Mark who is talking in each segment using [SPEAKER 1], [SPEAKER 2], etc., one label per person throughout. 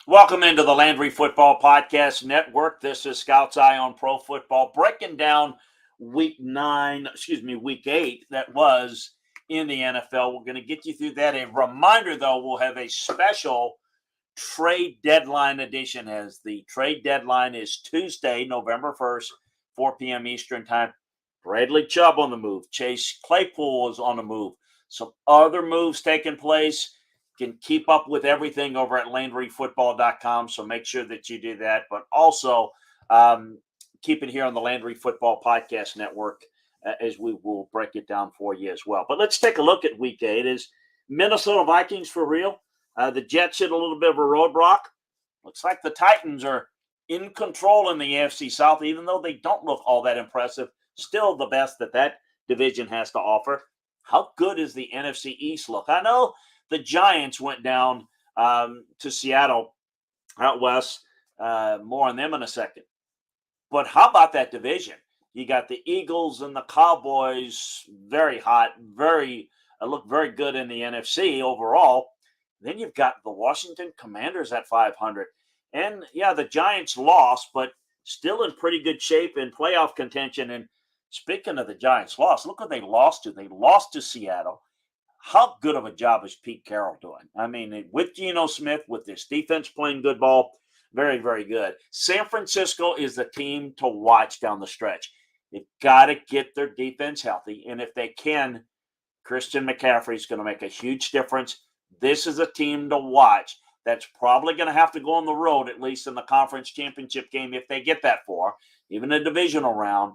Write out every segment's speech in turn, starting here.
[SPEAKER 1] Welcome into the Landry Football Podcast Network. This is Scout's Eye on Pro Football, breaking down week 8 that was in the NFL. We're going to get you through that. A reminder, though, we'll have a special trade deadline edition as the trade deadline is Tuesday, November 1st, 4 p.m. Eastern Time. Bradley Chubb on the move. Chase Claypool is on the move. Some other moves taking place. Can keep up with everything over at LandryFootball.com, so make sure that you do that. But also keep it here on the Landry Football Podcast Network as we will break it down for you as well. But let's take a look at Week 8. Is Minnesota Vikings for real? The Jets hit a little bit of a roadblock. Looks like the Titans are in control in the AFC South, even though they don't look all that impressive. Still the best that division has to offer. How good is the NFC East look? I know the Giants went down to Seattle out west. More on them in a second. But how about that division? You got the Eagles and the Cowboys, very hot, look very good in the NFC overall. Then you've got the Washington Commanders at 500. And, yeah, the Giants lost, but still in pretty good shape in playoff contention. And speaking of the Giants lost, look what they lost to. They lost to Seattle. How good of a job is Pete Carroll doing? I mean, with Geno Smith, with this defense playing good ball, very, very good. San Francisco is the team to watch down the stretch. They've got to get their defense healthy. And if they can, Christian McCaffrey is going to make a huge difference. This is a team to watch that's probably going to have to go on the road, at least in the conference championship game, if they get that far. Even a divisional round,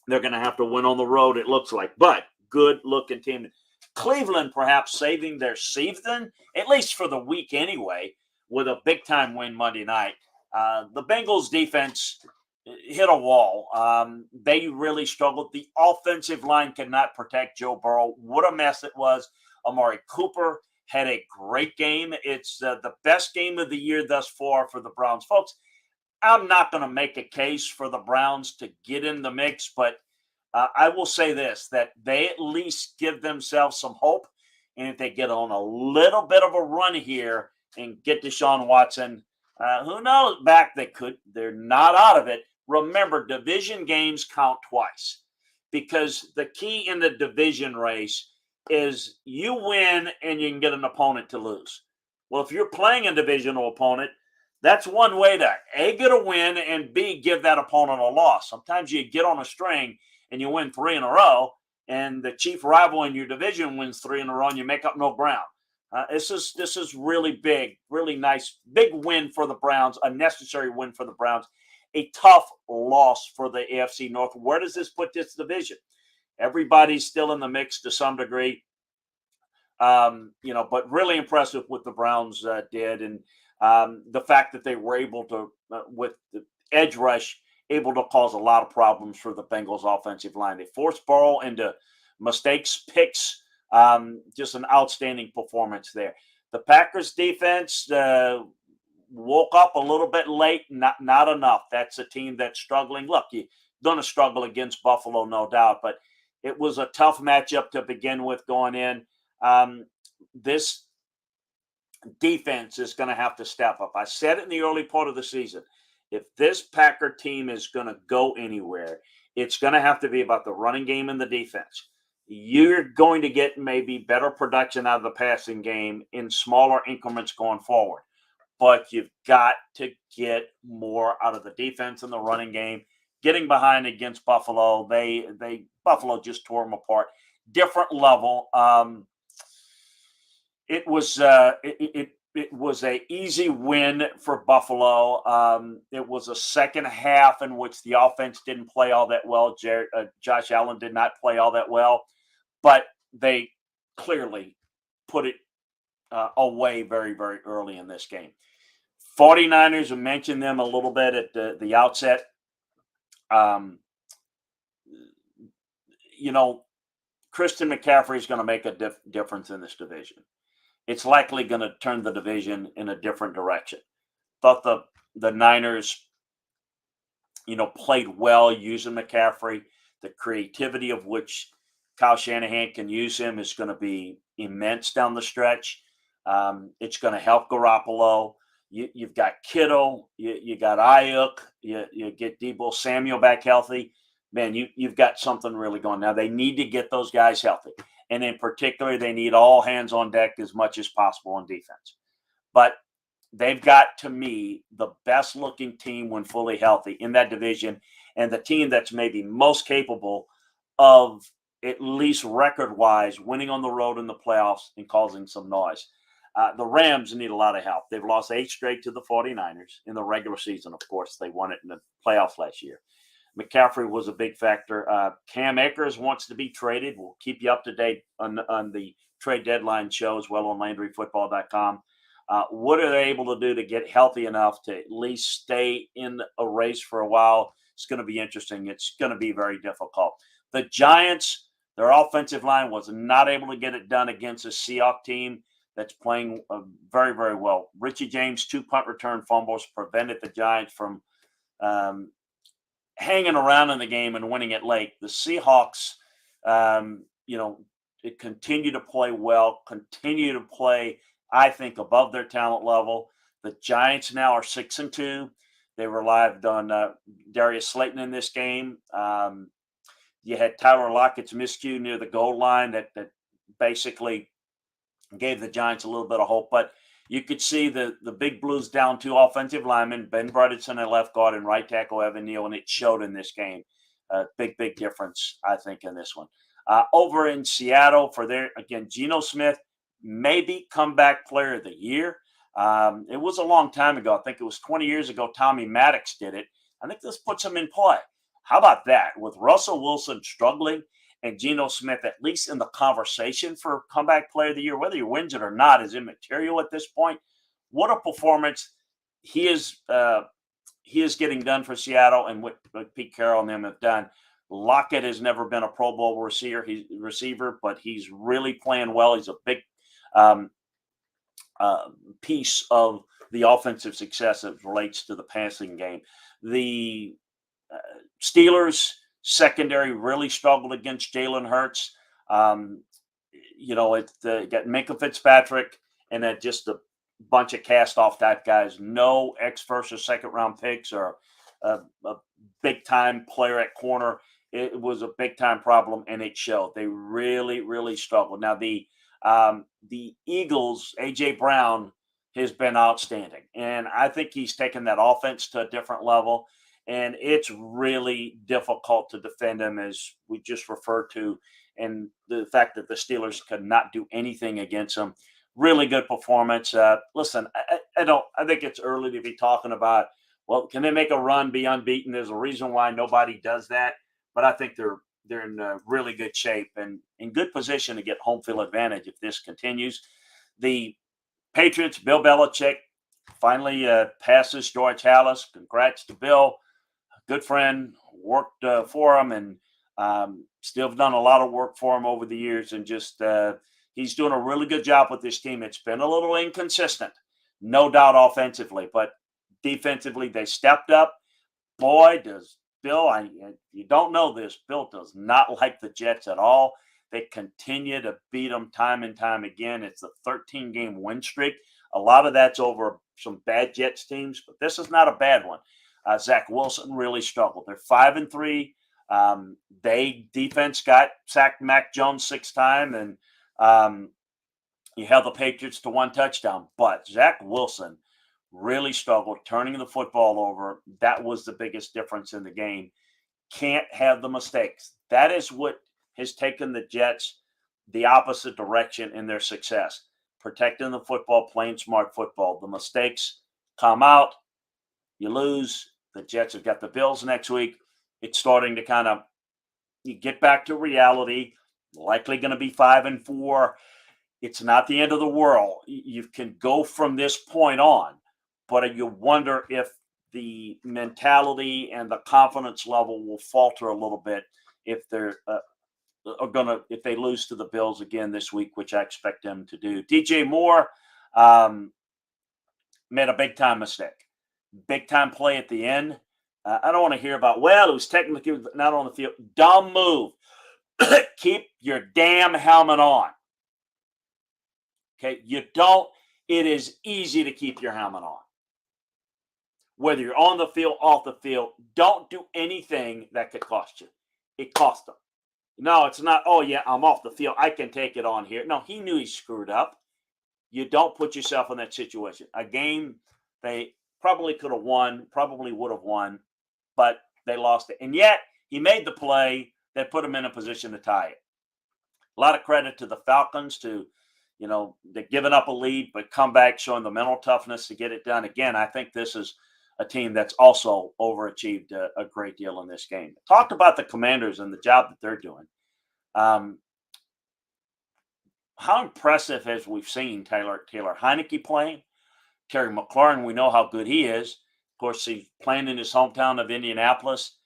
[SPEAKER 1] they're going to have to win on the road, it looks like. But good-looking team. Cleveland perhaps saving their season, at least for the week anyway, with a big-time win Monday night. The Bengals defense hit a wall. They really struggled. The offensive line could not protect Joe Burrow. What a mess it was. Amari Cooper had a great game. It's the best game of the year thus far for the Browns. Folks, I'm not going to make a case for the Browns to get in the mix, but I will say this, that they at least give themselves some hope. And if they get on a little bit of a run here and get Deshaun Watson, who knows, they're not out of it. Remember, division games count twice because the key in the division race is you win and you can get an opponent to lose. Well, if you're playing a divisional opponent, that's one way to A, get a win, and B, give that opponent a loss. Sometimes you get on a string and you win 3 in a row, and the chief rival in your division wins 3 in a row, and you make up no ground. This is really big, really nice, big win for the Browns, a necessary win for the Browns, a tough loss for the AFC North. Where does this put this division? Everybody's still in the mix to some degree, but really impressive what the Browns did, and the fact that they were able to, with the edge rush, able to cause a lot of problems for the Bengals offensive line. They forced Burrow into mistakes, picks, just an outstanding performance there. The Packers defense woke up a little bit late, not enough. That's a team that's struggling. Look, you're going to struggle against Buffalo, no doubt, but it was a tough matchup to begin with going in. This defense is going to have to step up. I said it in the early part of the season. If this Packer team is going to go anywhere, it's going to have to be about the running game and the defense. You're going to get maybe better production out of the passing game in smaller increments going forward. But you've got to get more out of the defense and the running game. Getting behind against Buffalo, Buffalo just tore them apart. Different level. It was an easy win for Buffalo. It was a second half in which the offense didn't play all that well. Josh Allen did not play all that well, but they clearly put it away very, very early in this game. 49ers, we mentioned them a little bit at the outset. Christian McCaffrey is going to make a difference in this division. It's likely going to turn the division in a different direction. Thought the Niners, played well using McCaffrey. The creativity of which Kyle Shanahan can use him is going to be immense down the stretch. It's going to help Garoppolo. You've got Kittle, you got Ayuk, you get Debo Samuel back healthy. Man, you've got something really going. Now they need to get those guys healthy, and in particular, they need all hands on deck as much as possible on defense. But they've got, to me, the best looking team when fully healthy in that division, and the team that's maybe most capable of, at least record wise, winning on the road in the playoffs and causing some noise. The Rams need a lot of help. They've lost 8 straight to the 49ers in the regular season. Of course, they won it in the playoffs last year. McCaffrey was a big factor. Cam Akers wants to be traded. We'll keep you up to date on the trade deadline show as well on LandryFootball.com. What are they able to do to get healthy enough to at least stay in a race for a while? It's going to be interesting. It's going to be very difficult. The Giants, their offensive line was not able to get it done against a Seahawks team that's playing very, very well. Richie James' 2 punt return fumbles prevented the Giants from hanging around in the game and winning it late. The Seahawks, it continue to play well, continue to play, I think, above their talent level. The Giants now are 6-2. They relied on Darius Slayton in this game. You had Tyler Lockett's miscue near the goal line that basically gave the Giants a little bit of hope. But you could see the Big Blues down 2 offensive linemen, Ben Bredesen at left guard and right tackle Evan Neal, and it showed in this game. Big difference, I think, in this one. Over in Seattle, Geno Smith, maybe comeback player of the year. It was a long time ago. I think it was 20 years ago Tommy Maddox did it. I think this puts him in play. How about that? With Russell Wilson struggling and Geno Smith at least in the conversation for comeback player of the year, whether he wins it or not is immaterial at this point. What a performance he is getting done for Seattle, and what Pete Carroll and them have done. Lockett has never been a Pro Bowl receiver, but he's really playing well. He's a big piece of the offensive success as it relates to the passing game. The Steelers secondary really struggled against Jalen Hurts. Got Minkah Fitzpatrick and then just a bunch of cast-off type guys. No first or second round picks or a big-time player at corner. It was a big-time problem, and it showed. They really, really struggled. Now, the Eagles, A.J. Brown, has been outstanding, and I think he's taken that offense to a different level, and it's really difficult to defend him, as we just referred to, and the fact that the Steelers could not do anything against him. Really good performance. Listen, I think it's early to be talking about, well, can they make a run, be unbeaten? There's a reason why nobody does that, but I think they're in really good shape and in good position to get home field advantage if this continues. The Patriots, Bill Belichick finally passes George Halas. Congrats to Bill. Good friend, worked for him, and still have done a lot of work for him over the years, and just he's doing a really good job with this team. It's been a little inconsistent, no doubt offensively, but defensively they stepped up. Boy, does Bill, you don't know this, Bill does not like the Jets at all. They continue to beat them time and time again. It's a 13-game win streak. A lot of that's over some bad Jets teams, but this is not a bad one. Zach Wilson really struggled. They're 5-3. Defense sacked Mac Jones 6 times, and you held the Patriots to 1 touchdown. But Zach Wilson really struggled turning the football over. That was the biggest difference in the game. Can't have the mistakes. That is what has taken the Jets the opposite direction in their success. Protecting the football, playing smart football. The mistakes come out. You lose. The Jets have got the Bills next week. It's starting to you get back to reality. Likely going to be 5-4. It's not the end of the world. You can go from this point on, but you wonder if the mentality and the confidence level will falter a little bit if they're if they lose to the Bills again this week, which I expect them to do. DJ Moore made a big time mistake. Big time play at the end. I don't want to hear about, it was technically not on the field. Dumb move. Keep your damn helmet on. Okay, it is easy to keep your helmet on. whether you're on the field, off the field, don't do anything that could cost you. It cost them. No, it's not, oh, yeah, I'm off the field. I can take it on here. No, he knew he screwed up. You don't put yourself in that situation. A game they probably could have won, probably would have won, but they lost it. And yet he made the play that put him in a position to tie it. A lot of credit to the Falcons to, they're giving up a lead, but come back showing the mental toughness to get it done. Again, I think this is a team that's also overachieved a great deal in this game. Talked about the Commanders and the job that they're doing. How impressive as we've seen Taylor Heineke playing. Terry McLaurin, we know how good he is. Of course, he's playing in his hometown of Indianapolis.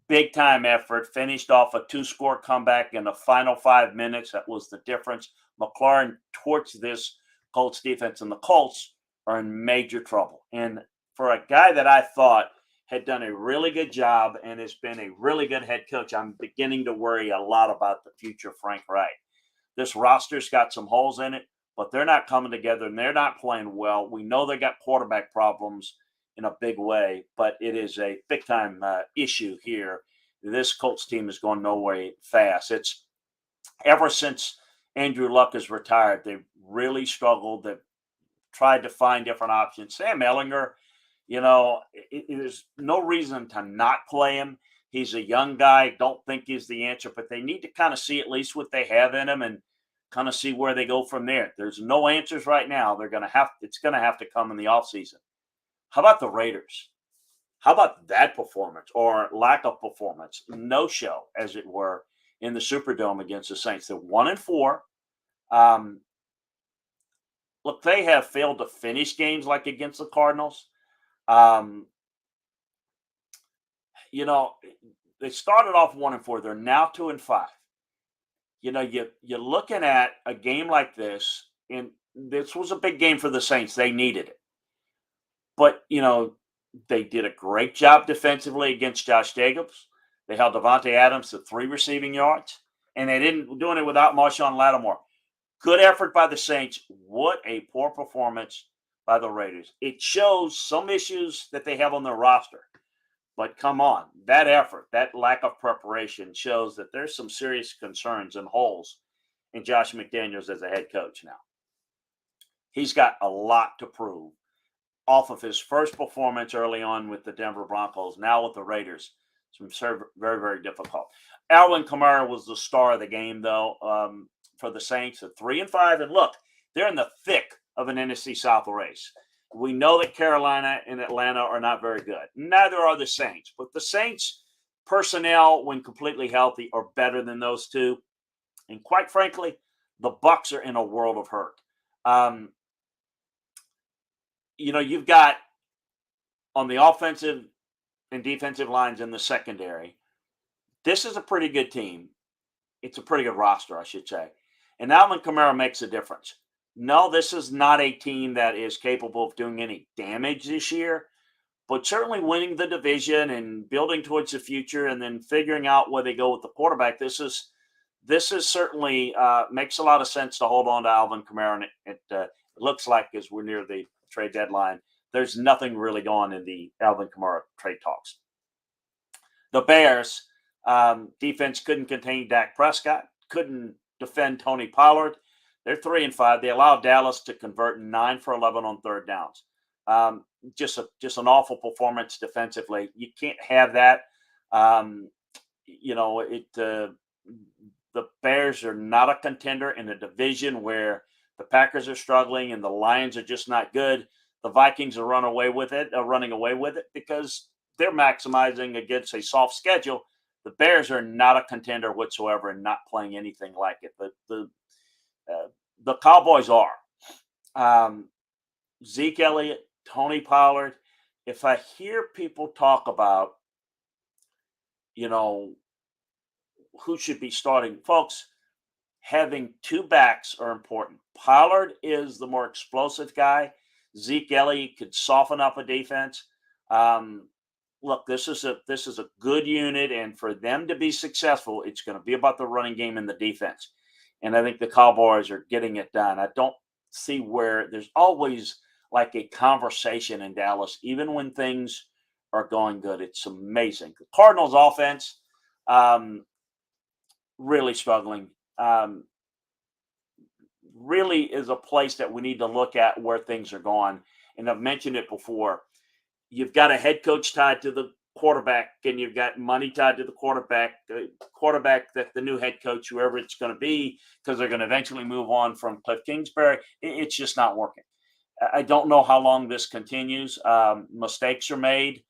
[SPEAKER 1] Big time effort. Finished off a 2-score comeback in the final 5 minutes. That was the difference. McLaurin torched this Colts defense, and the Colts are in major trouble. And for a guy that I thought had done a really good job and has been a really good head coach, I'm beginning to worry a lot about the future of Frank Reich. This roster's got some holes in it, but they're not coming together and they're not playing well. We know they got quarterback problems in a big way, but it is a big-time issue here. This Colts team is going nowhere fast. It's ever since Andrew Luck has retired, they've really struggled. They've tried to find different options. Sam Ehlinger, there's no reason to not play him. He's a young guy. Don't think he's the answer, but they need to kind of see at least what they have in him and kind of see where they go from there. There's no answers right now. It's going to have to come in the offseason. How about the Raiders? How about that performance or lack of performance? No show, as it were, in the Superdome against the Saints. They're 1-4. Look, they have failed to finish games like against the Cardinals. They started off 1-4. They're now 2-5. You're looking at a game like this, and this was a big game for the Saints. They needed it. But, they did a great job defensively against Josh Jacobs. They held Devontae Adams to 3 receiving yards, and they didn't doing it without Marshawn Lattimore. Good effort by the Saints. What a poor performance by the Raiders. It shows some issues that they have on their roster. But come on, that effort, that lack of preparation shows that there's some serious concerns and holes in Josh McDaniels as a head coach now. He's got a lot to prove off of his first performance early on with the Denver Broncos, now with the Raiders. It's very, very difficult. Alvin Kamara was the star of the game, though, for the Saints at 3-5. And look, they're in the thick of an NFC South race. We know that Carolina and Atlanta are not very good. Neither are the Saints. But the Saints' personnel, when completely healthy, are better than those two. And quite frankly, the Bucs are in a world of hurt. You've got on the offensive and defensive lines in the secondary, this is a pretty good team. It's a pretty good roster, I should say. And Alvin Kamara makes a difference. No, this is not a team that is capable of doing any damage this year, but certainly winning the division and building towards the future and then figuring out where they go with the quarterback. This is certainly makes a lot of sense to hold on to Alvin Kamara. And it looks like as we're near the trade deadline, there's nothing really going in the Alvin Kamara trade talks. The Bears defense couldn't contain Dak Prescott, couldn't defend Tony Pollard. They're 3-5. They allowed Dallas to convert 9 for 11 on third downs. Just an awful performance defensively. You can't have that. The Bears are not a contender in a division where the Packers are struggling and the Lions are just not good. The Vikings are running away with it because they're maximizing against a soft schedule. The Bears are not a contender whatsoever and not playing anything like it. But the Cowboys are. Zeke Elliott, Tony Pollard. If I hear people talk about, who should be starting, folks, having two backs are important. Pollard is the more explosive guy. Zeke Elliott could soften up a defense. Look, this is a good unit, and for them to be successful, it's going to be about the running game and the defense. And I think the Cowboys are getting it done. I don't see where there's always like a conversation in Dallas, even when things are going good. It's amazing. The Cardinals offense, um, really struggling. Really is a place that we need to look at where things are going. And I've mentioned it before. You've got a head coach tied to the quarterback, and you've got money tied to the quarterback that the new head coach, whoever it's going to be, because they're going to eventually move on from Cliff Kingsbury. It's just not working. I don't know how long this continues. Mistakes are made.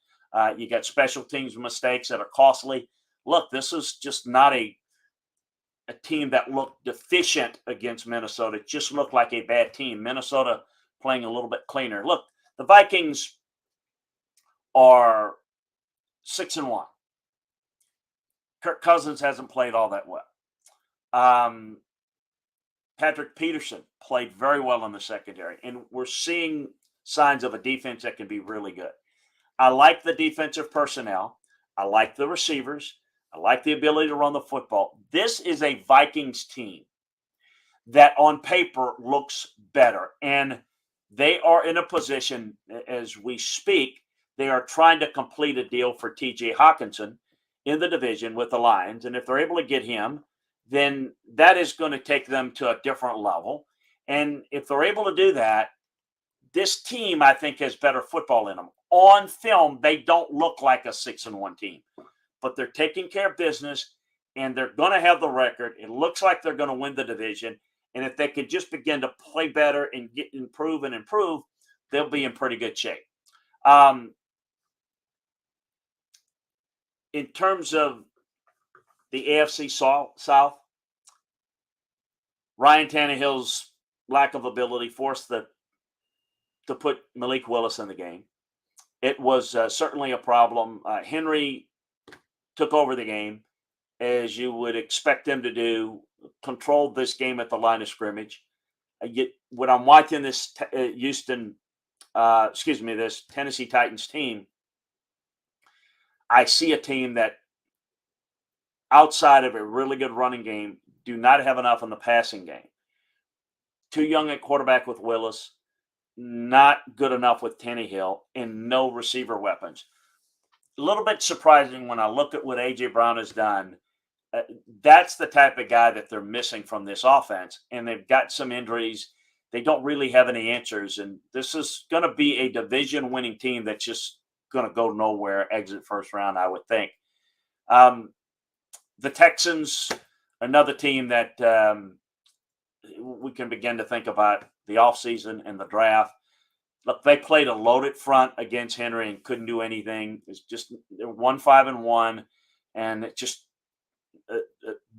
[SPEAKER 1] You got special teams mistakes that are costly. Look, this is just not a team that looked deficient against Minnesota. It just looked like a bad team. Minnesota playing a little bit cleaner. Look, the Vikings are 6-1. Kirk Cousins hasn't played all that well. Patrick Peterson played very well in the secondary, and we're seeing signs of a defense that can be really good. I like the defensive personnel. I like the receivers. I like the ability to run the football. This is a Vikings team that on paper looks better, and they are in a position as we speak. They are trying to complete a deal for TJ Hawkinson in the division with the Lions, and if they're able to get him, then that is going to take them to a different level. And if they're able to do that, this team, I think, has better football in them. On film, they don't look like a 6-1 team, but they're taking care of business, and they're going to have the record. It looks like they're going to win the division. And if they could just begin to play better and improve, they'll be in pretty good shape. In terms of the AFC South, Ryan Tannehill's lack of ability forced to put Malik Willis in the game. It was certainly a problem. Henry took over the game, as you would expect him to do, controlled this game at the line of scrimmage. When I'm watching this this Tennessee Titans team, I see a team that, outside of a really good running game, do not have enough in the passing game. Too young at quarterback with Willis, not good enough with Tannehill, and no receiver weapons. A little bit surprising when I look at what A.J. Brown has done. That's the type of guy that they're missing from this offense, and they've got some injuries. They don't really have any answers, and this is going to be a division-winning team that's just going to go nowhere, exit first round, I would think. The Texans, another team that we can begin to think about the offseason and the draft. Look, they played a loaded front against Henry and couldn't do anything. It's just they're 1-5-1, and it's just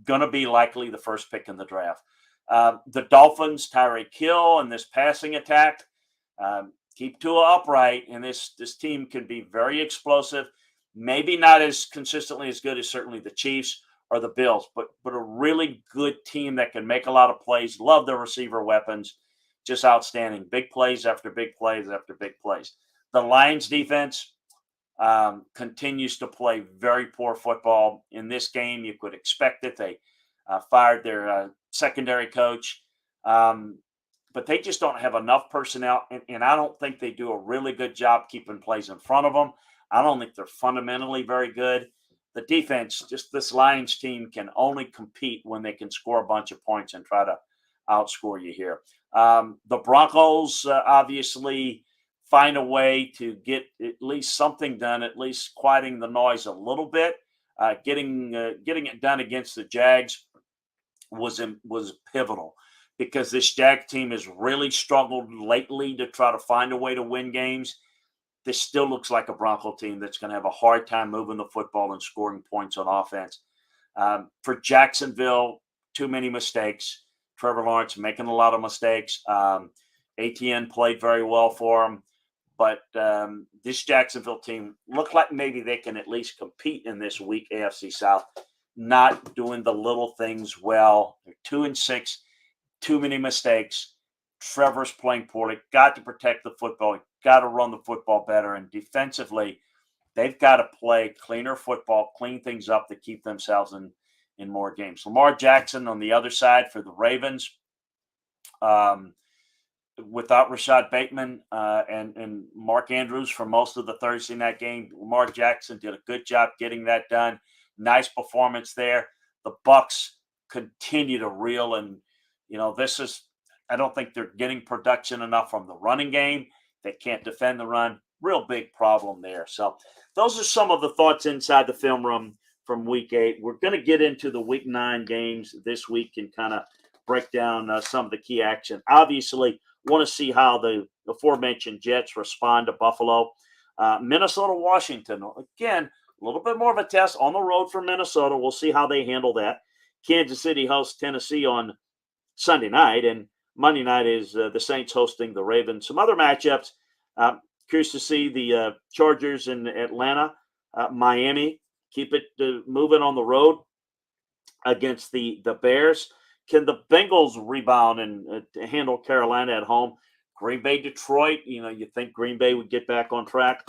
[SPEAKER 1] going to be likely the first pick in the draft. The Dolphins, Tyreek Hill, and this passing attack keep Tua upright, and this team can be very explosive. Maybe not as consistently as good as certainly the Chiefs or the Bills, but a really good team that can make a lot of plays. Love their receiver weapons. Just outstanding. Big plays after big plays after big plays. The Lions defense continues to play very poor football. In this game, you could expect it. They fired their secondary coach, but they just don't have enough personnel, and I don't think they do a really good job keeping plays in front of them. I don't think they're fundamentally very good. The defense, just this Lions team, can only compete when they can score a bunch of points and try to outscore you here. The Broncos obviously find a way to get at least something done, at least quieting the noise a little bit. Getting it done against the Jags was pivotal, because this Jag team has really struggled lately to try to find a way to win games. This still looks like a Bronco team that's going to have a hard time moving the football and scoring points on offense. For Jacksonville, too many mistakes. Trevor Lawrence making a lot of mistakes. ATN played very well for him. But this Jacksonville team looked like maybe they can at least compete in this weak AFC South, not doing the little things well. They're 2-6, too many mistakes. Trevor's playing poorly. Got to protect the football. Got to run the football better. And defensively, they've got to play cleaner football, clean things up to keep themselves in more games. Lamar Jackson on the other side for the Ravens. without Rashad Bateman and Mark Andrews for most of the Thursday night game. Lamar Jackson did a good job getting that done. Nice performance there. The Bucks continue to reel, and this is. I don't think they're getting production enough from the running game. They can't defend the run. Real big problem there. So those are some of the thoughts inside the film room from Week 8. We're going to get into the Week 9 games this week and kind of break down some of the key action. Obviously, want to see how the aforementioned Jets respond to Buffalo. Minnesota, Washington. Again, a little bit more of a test on the road for Minnesota. We'll see how they handle that. Kansas City hosts Tennessee on Sunday night, and Monday night is the Saints hosting the Ravens. Some other matchups. Curious to see the Chargers in Atlanta. Miami, keep it moving on the road against the Bears. Can the Bengals rebound and handle Carolina at home? Green Bay, Detroit, you think Green Bay would get back on track.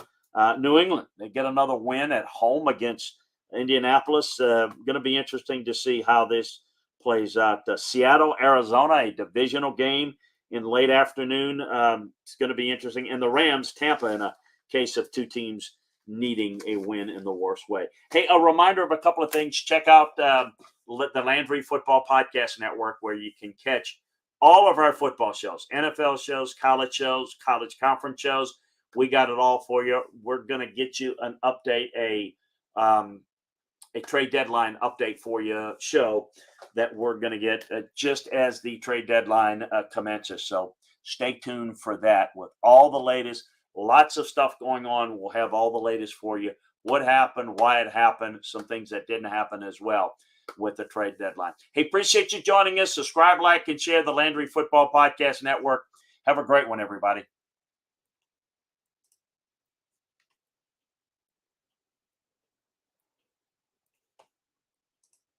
[SPEAKER 1] New England, they get another win at home against Indianapolis. Going to be interesting to see how this plays out. Seattle, Arizona, a divisional game in late afternoon. It's going to be interesting. And the Rams, Tampa, in a case of two teams needing a win in the worst way. Hey, a reminder of a couple of things. Check out the Landry Football Podcast Network, where you can catch all of our football shows, NFL shows, college conference shows. We got it all for you. We're going to get you an update, a trade deadline update for you show that we're going to get just as the trade deadline commences. So stay tuned for that with all the latest. Lots of stuff going on. We'll have all the latest for you. What happened, why it happened, some things that didn't happen as well with the trade deadline. Hey, appreciate you joining us. Subscribe, like, and share the Landry Football Podcast Network. Have a great one, everybody.